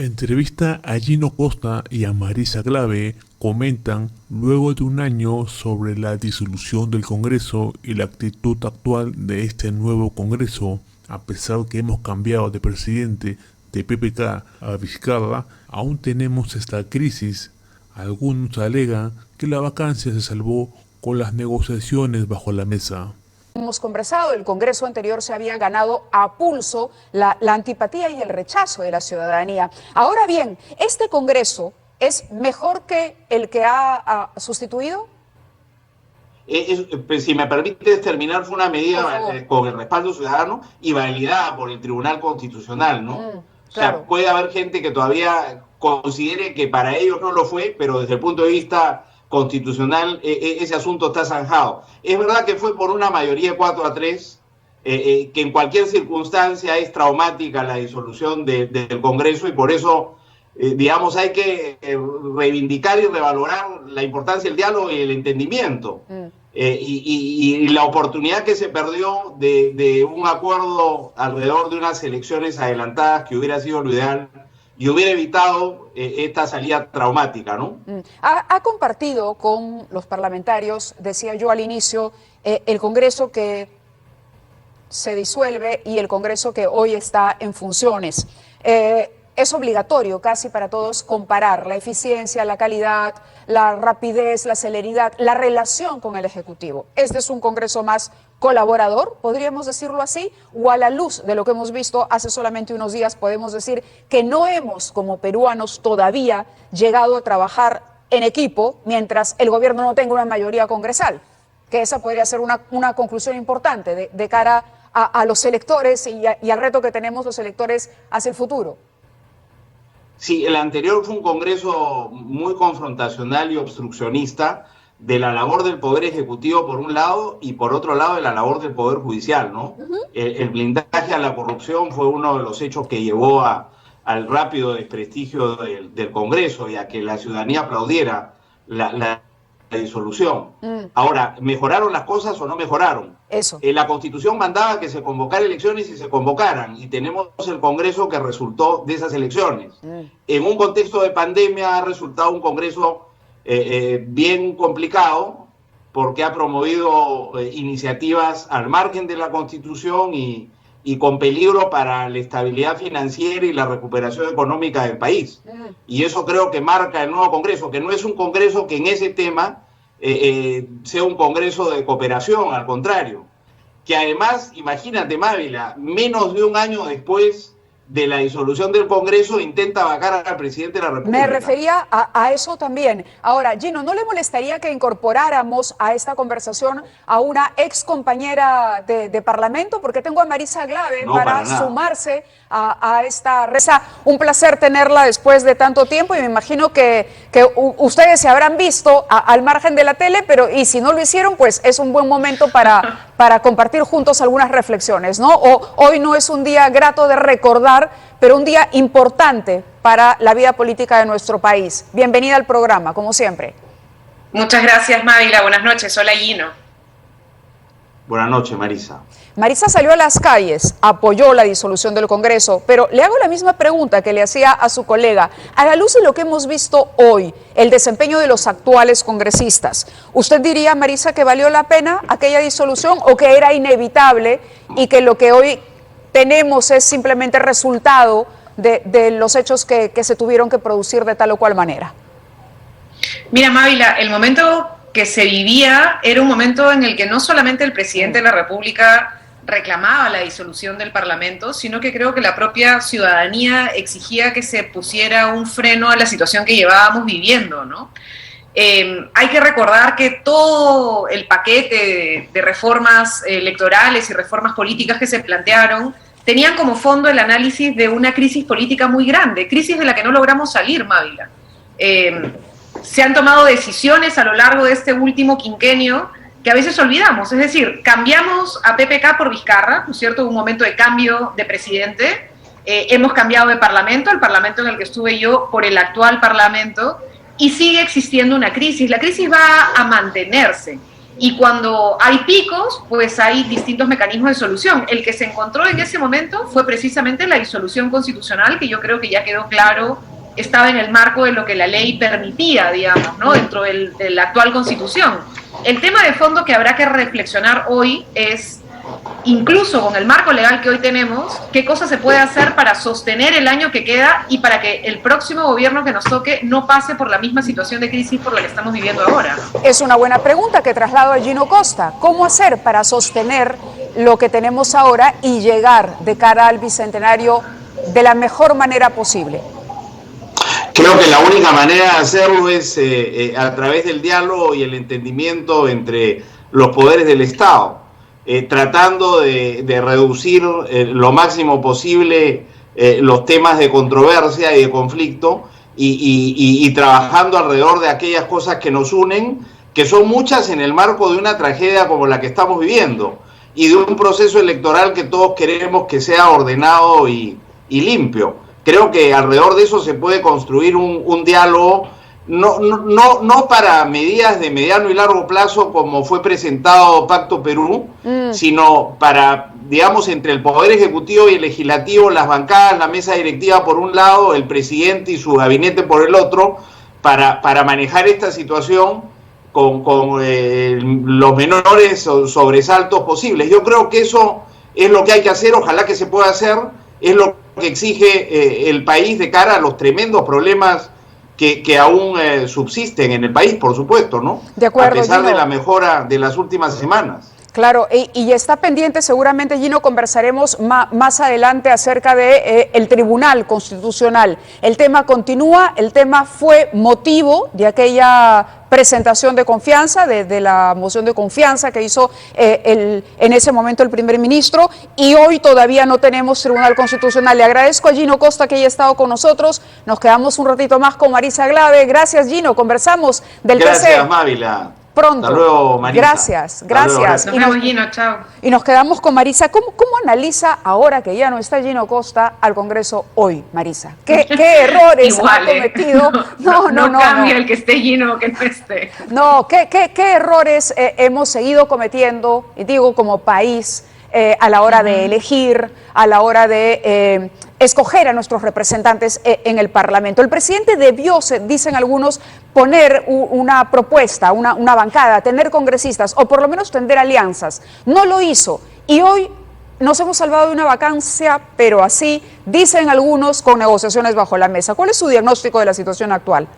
Entrevista a Gino Costa y a Marisa Glave comentan luego de un año sobre la disolución del Congreso y la actitud actual de este nuevo Congreso. A pesar que hemos cambiado de presidente de PPK a Vizcarra, aún tenemos esta crisis. Algunos alegan que la vacancia se salvó con las negociaciones bajo la mesa. Hemos conversado, el Congreso anterior se había ganado a pulso la antipatía y el rechazo de la ciudadanía. Ahora bien, ¿este Congreso es mejor que el que ha sustituido? Pues, si me permites terminar, fue una medida con el respaldo ciudadano y validada por el Tribunal Constitucional, ¿no? Claro. O sea, puede haber gente que todavía considere que para ellos no lo fue, pero desde el punto de vista constitucional ese asunto está zanjado. Es verdad que fue por una mayoría de 4-3, que en cualquier circunstancia es traumática la disolución del Congreso y por eso, digamos, hay que reivindicar y revalorar la importancia del diálogo y el entendimiento. Y la oportunidad que se perdió de un acuerdo alrededor de unas elecciones adelantadas que hubiera sido lo ideal y hubiera evitado esta salida traumática, ¿no? Ha compartido con los parlamentarios, decía yo al inicio, el Congreso que se disuelve y el Congreso que hoy está en funciones. Es obligatorio casi para todos comparar la eficiencia, la calidad, la rapidez, la celeridad, la relación con el Ejecutivo. Este es un Congreso más colaborador, podríamos decirlo así, o a la luz de lo que hemos visto hace solamente unos días podemos decir que no hemos como peruanos todavía llegado a trabajar en equipo mientras el gobierno no tenga una mayoría congresal, que esa podría ser una conclusión importante de cara a los electores y al reto que tenemos los electores hacia el futuro. Sí, el anterior fue un Congreso muy confrontacional y obstruccionista de la labor del Poder Ejecutivo por un lado y por otro lado de la labor del Poder Judicial, ¿no? El blindaje a la corrupción fue uno de los hechos que llevó al rápido desprestigio del Congreso y a que la ciudadanía aplaudiera la disolución. Ahora, ¿mejoraron las cosas o no mejoraron? Eso. La Constitución mandaba que se convocara elecciones y se convocaran, y tenemos el Congreso que resultó de esas elecciones. En un contexto de pandemia ha resultado un Congreso bien complicado, porque ha promovido iniciativas al margen de la Constitución y con peligro para la estabilidad financiera y la recuperación económica del país. Y eso creo que marca el nuevo Congreso, que no es un Congreso que en ese tema sea un Congreso de cooperación, al contrario. Que además, imagínate, Mávila, menos de un año después de la disolución del Congreso intenta vacar al presidente de la República. Me refería a eso también. Ahora, Gino, ¿no le molestaría que incorporáramos a esta conversación a una ex compañera de Parlamento? Porque tengo a Marisa Glave para sumarse a esta reza. Un placer tenerla después de tanto tiempo y me imagino que ustedes se habrán visto al margen de la tele, pero y si no lo hicieron, pues es un buen momento para compartir juntos algunas reflexiones, ¿no? Hoy no es un día grato de recordar, pero un día importante para la vida política de nuestro país. Bienvenida al programa, como siempre. Muchas gracias, Mávila. Buenas noches. Hola, Gino. Buenas noches, Marisa. Marisa salió a las calles, apoyó la disolución del Congreso, pero le hago la misma pregunta que le hacía a su colega. A la luz de lo que hemos visto hoy, el desempeño de los actuales congresistas, ¿usted diría, Marisa, que valió la pena aquella disolución o que era inevitable y que lo que hoy tenemos es simplemente resultado de los hechos que se tuvieron que producir de tal o cual manera? Mira, Mávila, el momento que se vivía era un momento en el que no solamente el presidente de la República reclamaba la disolución del Parlamento, sino que creo que la propia ciudadanía exigía que se pusiera un freno a la situación que llevábamos viviendo, ¿no? Hay que recordar que todo el paquete de reformas electorales y reformas políticas que se plantearon tenían como fondo el análisis de una crisis política muy grande, crisis de la que no logramos salir, Mávila. Se han tomado decisiones a lo largo de este último quinquenio que a veces olvidamos, es decir, cambiamos a PPK por Vizcarra, ¿no es cierto?, un momento de cambio de presidente, hemos cambiado de parlamento, el parlamento en el que estuve yo, por el actual parlamento, y sigue existiendo una crisis. La crisis va a mantenerse. Y cuando hay picos, pues hay distintos mecanismos de solución. El que se encontró en ese momento fue precisamente la disolución constitucional, que yo creo que ya quedó claro, estaba en el marco de lo que la ley permitía, digamos, ¿no? Dentro de la actual Constitución. El tema de fondo que habrá que reflexionar hoy es, incluso con el marco legal que hoy tenemos, qué cosas se puede hacer para sostener el año que queda y para que el próximo gobierno que nos toque no pase por la misma situación de crisis por la que estamos viviendo ahora. Es una buena pregunta que traslado a Gino Costa. ¿Cómo hacer para sostener lo que tenemos ahora y llegar de cara al bicentenario de la mejor manera posible? Creo que la única manera de hacerlo es a través del diálogo y el entendimiento entre los poderes del Estado, tratando de reducir lo máximo posible los temas de controversia y de conflicto y trabajando alrededor de aquellas cosas que nos unen, que son muchas en el marco de una tragedia como la que estamos viviendo y de un proceso electoral que todos queremos que sea ordenado y limpio. Creo que alrededor de eso se puede construir un diálogo, no para medidas de mediano y largo plazo como fue presentado Pacto Perú, sino para, digamos, entre el Poder Ejecutivo y el Legislativo, las bancadas, la mesa directiva por un lado, el presidente y su gabinete por el otro, para manejar esta situación con los menores sobresaltos posibles. Yo creo que eso es lo que hay que hacer, ojalá que se pueda hacer, es lo que exige el país de cara a los tremendos problemas que aún subsisten en el país, por supuesto, ¿no? De acuerdo, a pesar Gino, de la mejora de las últimas semanas. Claro, y está pendiente, seguramente, Gino, conversaremos más adelante acerca de el Tribunal Constitucional. El tema continúa, el tema fue motivo de aquella presentación de confianza, de la moción de confianza que hizo en ese momento el primer ministro, y hoy todavía no tenemos Tribunal Constitucional. Le agradezco a Gino Costa que haya estado con nosotros. Nos quedamos un ratito más con Marisa Glave. Gracias, Gino. Conversamos del TC. Gracias, Mávila. Pronto. Hasta luego, Marisa. Gracias, gracias. Nos vemos, Gino, chao. Y nos quedamos con Marisa. ¿Cómo analiza, ahora que ya no está Gino Costa, al Congreso hoy, Marisa? ¿Qué errores Igual, ha cometido? No cambia el que esté Gino o que no esté. No, ¿qué errores hemos seguido cometiendo, y digo como país, a la hora de elegir, a la hora de escoger a nuestros representantes en el Parlamento? El presidente debió, dicen algunos, poner una propuesta, una bancada, tener congresistas o por lo menos tender alianzas. No lo hizo y hoy nos hemos salvado de una vacancia, pero así, dicen algunos, con negociaciones bajo la mesa. ¿Cuál es su diagnóstico de la situación actual?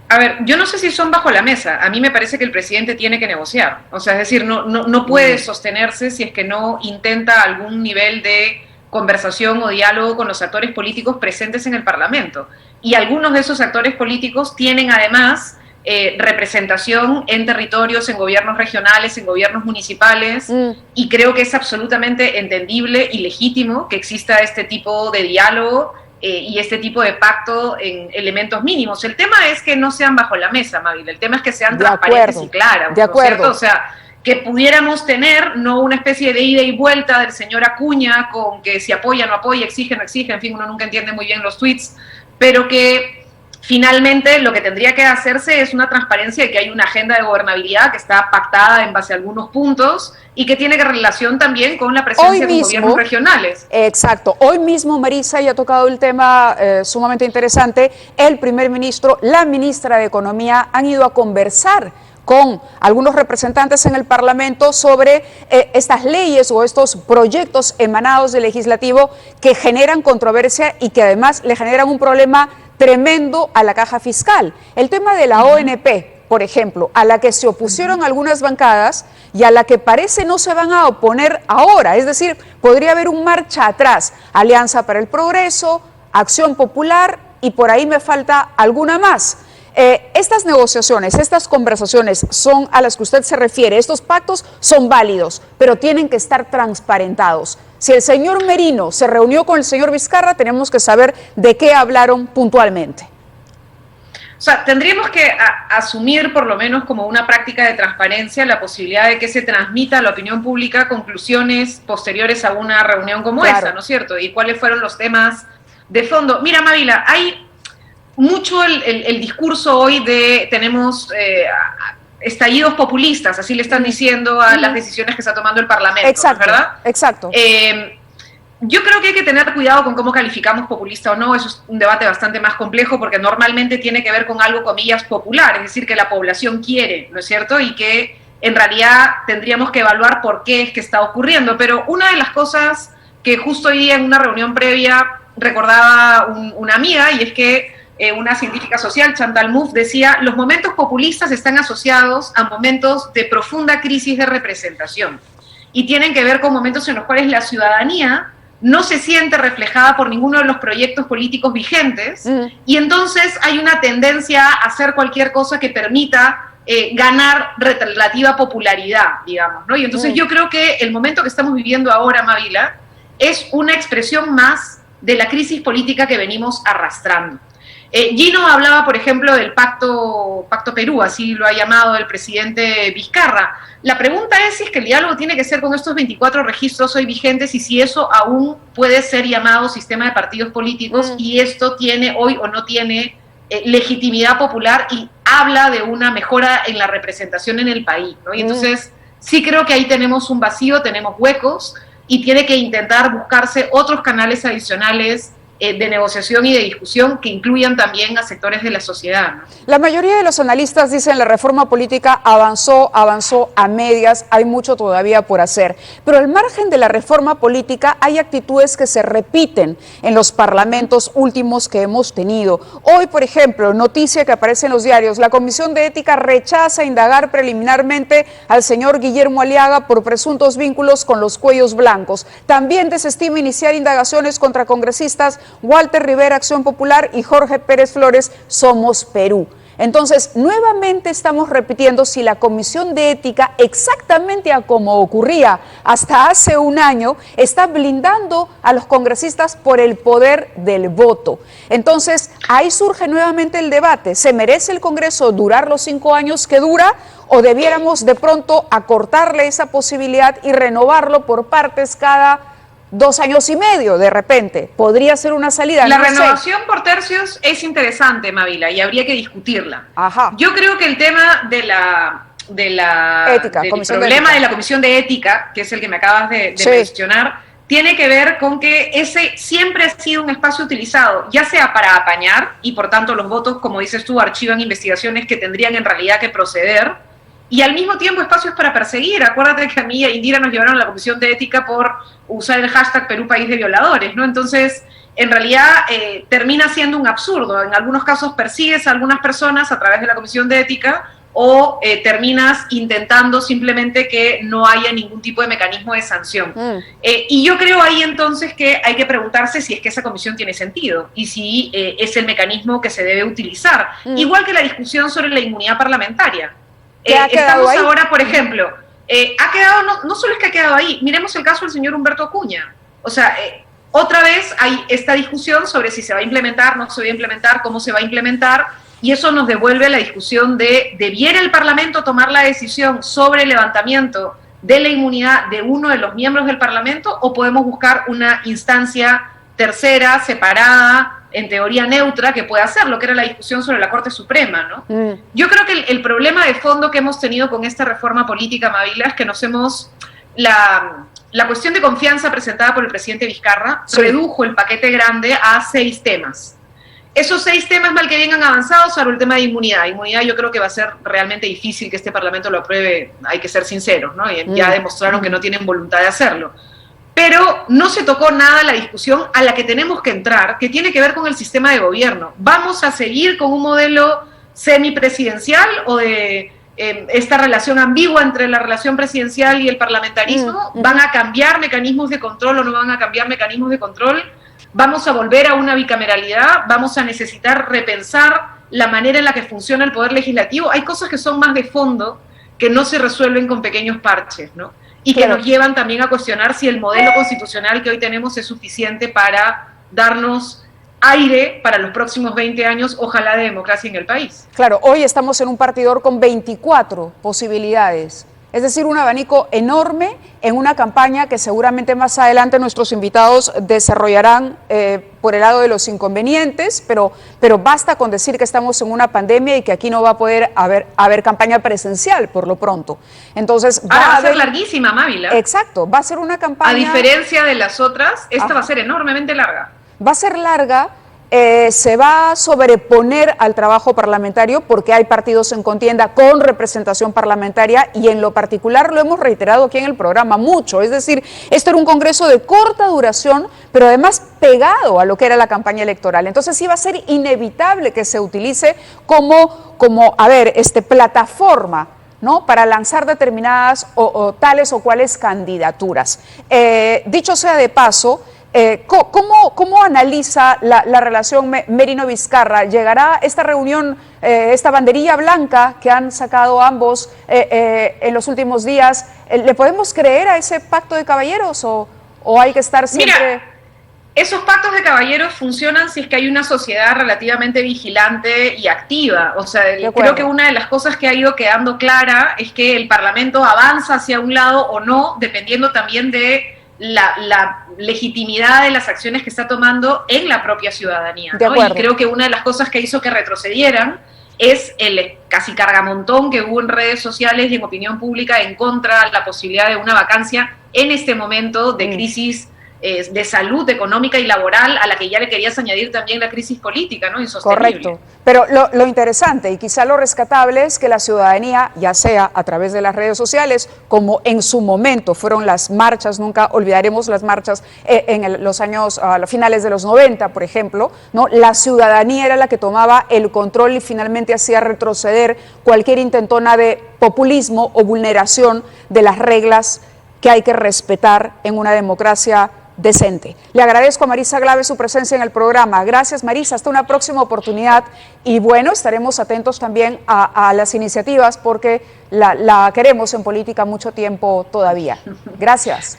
A ver, yo no sé si son bajo la mesa. A mí me parece que el presidente tiene que negociar. O sea, es decir, no puede sostenerse si es que no intenta algún nivel de conversación o diálogo con los actores políticos presentes en el Parlamento. Y algunos de esos actores políticos tienen además representación en territorios, en gobiernos regionales, en gobiernos municipales, y creo que es absolutamente entendible y legítimo que exista este tipo de diálogo y este tipo de pacto en elementos mínimos. El tema es que no sean bajo la mesa, Mávila. El tema es que sean transparentes y claras. De acuerdo. ¿No es cierto? O sea, que pudiéramos tener no una especie de ida y vuelta del señor Acuña con que si apoya, no apoya, exige, no exige, en fin, uno nunca entiende muy bien los tweets, pero que finalmente lo que tendría que hacerse es una transparencia de que hay una agenda de gobernabilidad que está pactada en base a algunos puntos y que tiene relación también con la presencia de gobiernos regionales. Exacto. Hoy mismo, Marisa, ya ha tocado el tema sumamente interesante. El primer ministro, la ministra de Economía han ido a conversar con algunos representantes en el Parlamento sobre estas leyes o estos proyectos emanados del legislativo que generan controversia y que además le generan un problema tremendo a la caja fiscal. El tema de la ONP, por ejemplo, a la que se opusieron algunas bancadas y a la que parece no se van a oponer ahora, es decir, podría haber un marcha atrás, Alianza para el Progreso, Acción Popular y por ahí me falta alguna más. Estas negociaciones, estas conversaciones son a las que usted se refiere, estos pactos son válidos, pero tienen que estar transparentados. Si el señor Merino se reunió con el señor Vizcarra, tenemos que saber de qué hablaron puntualmente. O sea, tendríamos que asumir por lo menos como una práctica de transparencia la posibilidad de que se transmita a la opinión pública conclusiones posteriores a una reunión como esa, ¿no es cierto? Y cuáles fueron los temas de fondo. Mira, Mávila, hay mucho el discurso hoy de tenemos estallidos populistas, así le están diciendo a las decisiones que está tomando el Parlamento, exacto, ¿verdad? Exacto. Yo creo que hay que tener cuidado con cómo calificamos populista o no, eso es un debate bastante más complejo porque normalmente tiene que ver con algo, comillas, popular, es decir, que la población quiere, ¿no es cierto? Y que en realidad tendríamos que evaluar por qué es que está ocurriendo. Pero una de las cosas que justo hoy día en una reunión previa recordaba una amiga, y es que una científica social, Chantal Mouffe, decía: los momentos populistas están asociados a momentos de profunda crisis de representación y tienen que ver con momentos en los cuales la ciudadanía no se siente reflejada por ninguno de los proyectos políticos vigentes, y entonces hay una tendencia a hacer cualquier cosa que permita ganar relativa popularidad, digamos, ¿no? Y entonces yo creo que el momento que estamos viviendo ahora, Mávila, es una expresión más de la crisis política que venimos arrastrando. Gino hablaba, por ejemplo, del Pacto Perú, así lo ha llamado el presidente Vizcarra. La pregunta es si es que el diálogo tiene que ser con estos 24 registros hoy vigentes y si eso aún puede ser llamado sistema de partidos políticos y esto tiene hoy o no tiene legitimidad popular y habla de una mejora en la representación en el país, ¿no? Y entonces sí creo que ahí tenemos un vacío, tenemos huecos y tiene que intentar buscarse otros canales adicionales de negociación y de discusión que incluyan también a sectores de la sociedad, ¿no? La mayoría de los analistas dicen la reforma política avanzó a medias, hay mucho todavía por hacer. Pero al margen de la reforma política hay actitudes que se repiten en los parlamentos últimos que hemos tenido. Hoy, por ejemplo, noticia que aparece en los diarios: la Comisión de Ética rechaza indagar preliminarmente al señor Guillermo Aliaga por presuntos vínculos con los cuellos blancos. También desestima iniciar indagaciones contra congresistas Walter Rivera, Acción Popular, y Jorge Pérez Flores, Somos Perú. Entonces, nuevamente estamos repitiendo si la Comisión de Ética, exactamente a como ocurría hasta hace un año, está blindando a los congresistas por el poder del voto. Entonces, ahí surge nuevamente el debate: ¿se merece el Congreso durar los 5 años que dura o debiéramos de pronto acortarle esa posibilidad y renovarlo por partes cada 2 años y medio de repente? Podría ser una salida. La renovación por tercios es interesante, Mávila, y habría que discutirla. Ajá. Yo creo que el tema del problema de la Comisión de Ética, que es el que me acabas de mencionar, tiene que ver con que ese siempre ha sido un espacio utilizado, ya sea para apañar, y por tanto los votos, como dices tú, archivan investigaciones que tendrían en realidad que proceder, y al mismo tiempo espacios para perseguir. Acuérdate que a mí y a Indira nos llevaron a la Comisión de Ética por usar el hashtag Perú País de Violadores, ¿no? Entonces, en realidad termina siendo un absurdo. En algunos casos persigues a algunas personas a través de la Comisión de Ética o terminas intentando simplemente que no haya ningún tipo de mecanismo de sanción. Y yo creo ahí entonces que hay que preguntarse si es que esa comisión tiene sentido y si es el mecanismo que se debe utilizar. Igual que la discusión sobre la inmunidad parlamentaria. Estamos ahí ahora, por ejemplo, ha quedado, no solo es que ha quedado ahí, miremos el caso del señor Humberto Acuña. O sea, otra vez hay esta discusión sobre si se va a implementar, no se va a implementar, cómo se va a implementar, y eso nos devuelve a la discusión de, ¿debiera el Parlamento tomar la decisión sobre el levantamiento de la inmunidad de uno de los miembros del Parlamento, o podemos buscar una instancia tercera, separada, en teoría neutra, que pueda hacerlo, que era la discusión sobre la Corte Suprema, ¿no? Yo creo que el problema de fondo que hemos tenido con esta reforma política, Mávila, es que nos hemos... La cuestión de confianza presentada por el presidente Vizcarra redujo el paquete grande a 6 temas. Esos 6 temas, mal que bien, han avanzado sobre el tema de inmunidad. Inmunidad yo creo que va a ser realmente difícil que este Parlamento lo apruebe, hay que ser sinceros, ¿no? Y ya demostraron que no tienen voluntad de hacerlo. Pero no se tocó nada la discusión a la que tenemos que entrar, que tiene que ver con el sistema de gobierno. ¿Vamos a seguir con un modelo semipresidencial o de esta relación ambigua entre la relación presidencial y el parlamentarismo? ¿Van a cambiar mecanismos de control o no van a cambiar mecanismos de control? ¿Vamos a volver a una bicameralidad? ¿Vamos a necesitar repensar la manera en la que funciona el Poder Legislativo? Hay cosas que son más de fondo que no se resuelven con pequeños parches, ¿no? Y que nos llevan también a cuestionar si el modelo constitucional que hoy tenemos es suficiente para darnos aire para los próximos 20 años, ojalá, de democracia en el país. Claro, hoy estamos en un partidor con 24 posibilidades, es decir, un abanico enorme en una campaña que seguramente más adelante nuestros invitados desarrollarán por el lado de los inconvenientes, pero basta con decir que estamos en una pandemia y que aquí no va a poder haber campaña presencial por lo pronto. Entonces va a ser larguísima, Mávila. Exacto, va a ser una campaña... A diferencia de las otras, esta va a ser enormemente larga. Va a ser larga. Se va a sobreponer al trabajo parlamentario porque hay partidos en contienda con representación parlamentaria y en lo particular lo hemos reiterado aquí en el programa mucho, es decir, esto era un congreso de corta duración, pero además pegado a lo que era la campaña electoral. Entonces sí va a ser inevitable que se utilice como plataforma, ¿no?, para lanzar determinadas o tales o cuales candidaturas. Dicho sea de paso, ¿cómo analiza la relación Merino-Vizcarra? ¿Llegará esta reunión, esta banderilla blanca que han sacado ambos en los últimos días? ¿Le podemos creer a ese pacto de caballeros o hay que estar siempre...? Mira, esos pactos de caballeros funcionan si es que hay una sociedad relativamente vigilante y activa. O sea, creo que una de las cosas que ha ido quedando clara es que el Parlamento avanza hacia un lado o no, dependiendo también de la legitimidad de las acciones que está tomando en la propia ciudadanía, ¿no? Y creo que una de las cosas que hizo que retrocedieran es el casi cargamontón que hubo en redes sociales y en opinión pública en contra de la posibilidad de una vacancia en este momento de crisis de salud económica y laboral, a la que ya le querías añadir también la crisis política, ¿no? Insostenible. Correcto. Pero lo interesante y quizá lo rescatable es que la ciudadanía, ya sea a través de las redes sociales, como en su momento fueron las marchas, nunca olvidaremos las marchas en los años, a finales de los 90, por ejemplo, ¿no? La ciudadanía era la que tomaba el control y finalmente hacía retroceder cualquier intentona de populismo o vulneración de las reglas que hay que respetar en una democracia decente. Le agradezco a Marisa Glave su presencia en el programa. Gracias, Marisa, hasta una próxima oportunidad y bueno, estaremos atentos también a las iniciativas porque la queremos en política mucho tiempo todavía. Gracias.